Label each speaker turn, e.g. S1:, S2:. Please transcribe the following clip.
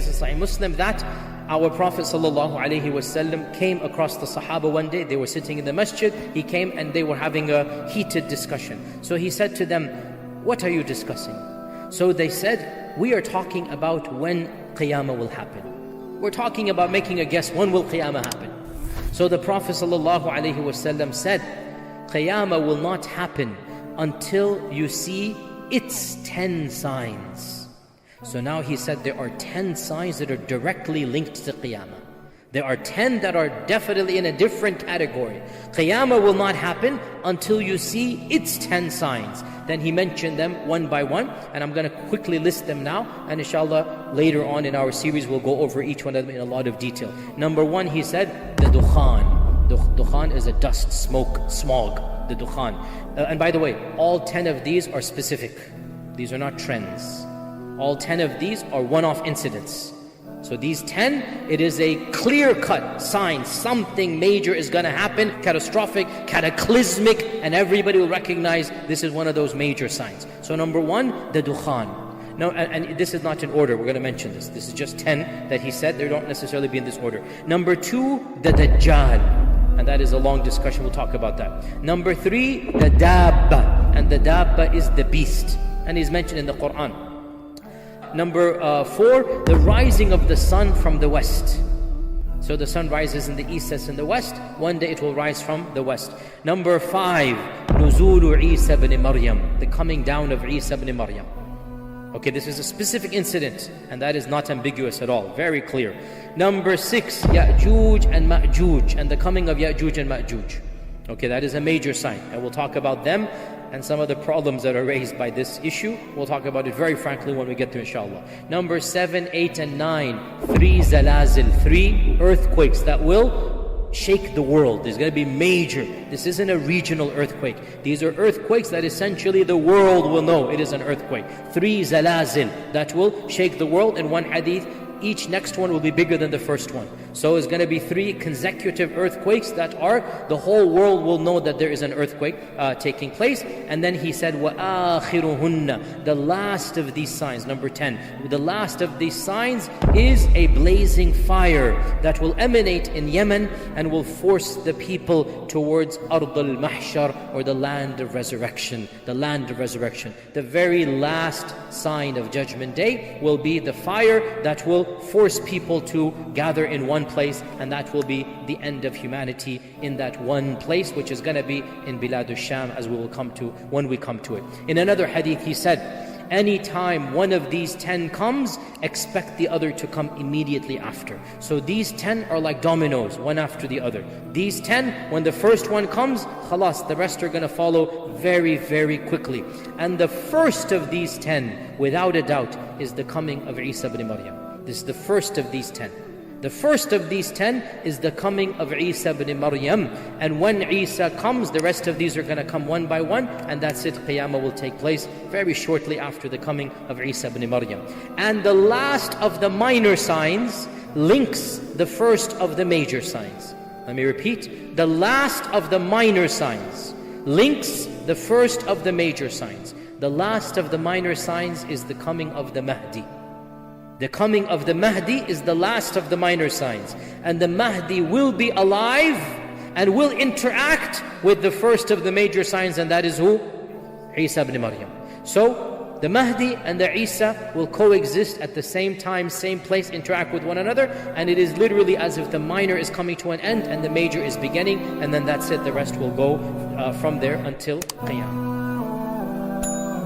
S1: hadith in Sahih Muslim that our Prophet ﷺ came across the Sahaba one day. They were sitting in the masjid. He came and they were having a heated discussion. So he said to them, "What are you discussing?" So they said, "We are talking about when Qiyamah will happen. We're talking about making a guess, when will Qiyamah happen?" So the Prophet ﷺ said, "Qiyamah will not happen until you see its 10 signs." So now he said there are 10 signs that are directly linked to Qiyamah. There are 10 that are definitely in a different category. Qiyamah will not happen until you see its 10 signs. Then he mentioned them one by one, and I'm going to quickly list them now, and inshallah later on in our series we'll go over each one of them in a lot of detail. Number one, he said, the dukhan. Dukhan is a dust, smoke, smog, the dukhan. And by the way, all 10 of these are specific. These are not trends. All 10 of these are one-off incidents. So these 10, it is a clear-cut sign. Something major is going to happen, catastrophic, cataclysmic, and everybody will recognize this is one of those major signs. So number one, the dukhan. No, and this is not in order, we're going to mention this. This is just 10 that he said, they don't necessarily be in this order. Number two, the Dajjal. And that is a long discussion, we'll talk about that. Number three, the Dabba. And the Dabba is the beast. And he's mentioned in the Quran. Number four, the rising of the sun from the west. So the sun rises in the east, sets in the west. One day it will rise from the west. Number five, Nuzulu Isa ibn Maryam. The coming down of Isa ibn Maryam. Okay, this is a specific incident, and that is not ambiguous at all. Very clear. Number six, Ya'juj and Ma'juj, and the coming of Ya'juj and Ma'juj. Okay, that is a major sign, and we'll talk about them and some of the problems that are raised by this issue. We'll talk about it very frankly when we get to inshallah. Number 7, 8, and 9, 3 zalazil, 3 earthquakes that will shake the world. There's going to be major. This isn't a regional earthquake. These are earthquakes that essentially the world will know it is an earthquake. 3 zalazil that will shake the world. In one hadith, each next one will be bigger than the first one. So it's going to be 3 consecutive earthquakes that are, the whole world will know that there is an earthquake taking place. And then he said, وَآخِرُهُنَّ, the last of these signs, number 10, the last of these signs is a blazing fire that will emanate in Yemen and will force the people towards Ard al-Mahshar, or the land of resurrection. The land of resurrection. The very last sign of Judgment Day will be the fire that will force people to gather in one place, and that will be the end of humanity in that one place, which is going to be in Bilad al-Sham, as we will come to when we come to it. In another hadith he said, anytime one of these 10 comes, expect the other to come immediately after. So these 10 are like dominoes, one after the other. These 10, when the first one comes, khalas, the rest are going to follow very, very quickly. And the first of these 10, without a doubt, is the coming of Isa ibn Maryam. This is the first of these 10. The first of these 10 is the coming of Isa ibn Maryam. And when Isa comes, the rest of these are going to come one by one, and that's it. Qiyamah will take place very shortly after the coming of Isa ibn Maryam. And the last of the minor signs links the first of the major signs. Let me repeat. The last of the minor signs links the first of the major signs. The last of the minor signs is the coming of the Mahdi. The coming of the Mahdi is the last of the minor signs. And the Mahdi will be alive and will interact with the first of the major signs, and that is who? Isa ibn Maryam. So, the Mahdi and the Isa will coexist at the same time, same place, interact with one another, and it is literally as if the minor is coming to an end and the major is beginning, and then that's it. The rest will go from there until Qiyamah.